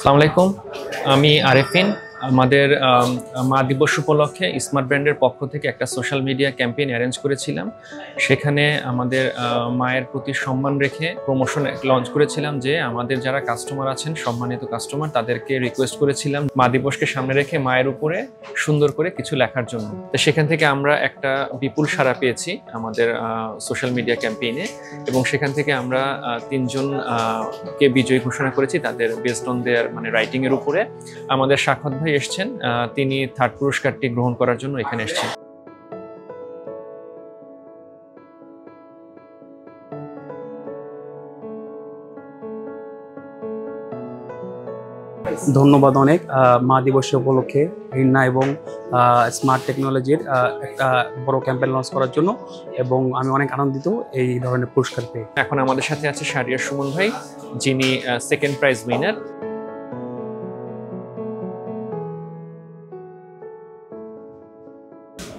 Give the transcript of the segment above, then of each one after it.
আসসালামু আলাইকুম, আমি আরেফিন। আমাদের মা দিবস উপলক্ষে স্মার্ট ব্র্যান্ডের পক্ষ থেকে একটা সোশ্যাল মিডিয়া ক্যাম্পেইন অ্যারেঞ্জ করেছিলাম। সেখানে আমাদের মায়ের প্রতি সম্মান রেখে প্রমোশন লঞ্চ করেছিলাম যে আমাদের যারা কাস্টমার আছেন, সম্মানিত কাস্টমার, তাদেরকে রিকোয়েস্ট করেছিলাম মা দিবসকে সামনে রেখে মায়ের উপরে সুন্দর করে কিছু লেখার জন্য। তো সেখান থেকে আমরা একটা বিপুল সাড়া পেয়েছি আমাদের সোশ্যাল মিডিয়া ক্যাম্পেইনে, এবং সেখান থেকে আমরা তিনজনকে বিজয়ী ঘোষণা করেছি তাদের বেসড অন দেয়ার রাইটিং এর উপরে। আমাদের সাক্ষাৎ ভাই এসছেন, তিনি থার্ড পুরস্কারটি গ্রহণ করার জন্য এখানে এসেছেন। ধন্যবাদ অনেক মা দিবস উপলক্ষে হিন্না এবং স্মার্ট টেকনোলজির একটা বড় ক্যাম্পেইন লঞ্চ করার জন্য, এবং আমি অনেক আনন্দিত এই ধরনের পুরস্কার পেয়ে। এখন আমাদের সাথে আছে শাহরিয়ার সুমন ভাই, যিনি second prize winner.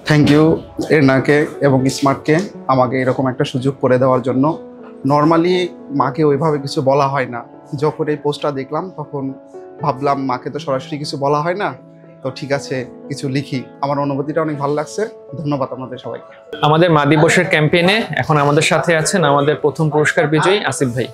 Thank you এরনাকে এবং স্মার্টকে আমাকে এরকম একটা সুযোগ করে দেওয়ার জন্য। নর্মালি মাকে ওইভাবে কিছু বলা হয় না। যখন এই পোস্টটা দেখলাম তখন ভাবলাম মাকে তো সরাসরি কিছু বলা হয় না, তো ঠিক আছে কিছু লিখি। আমার অনুভূতিটা অনেক ভালো লাগছে। ধন্যবাদ আপনাদের সবাইকে। আমাদের মা দিবসের ক্যাম্পেইনে এখন আমাদের সাথে আছেন আমাদের প্রথম পুরস্কার বিজয়ী আসিফ ভাই।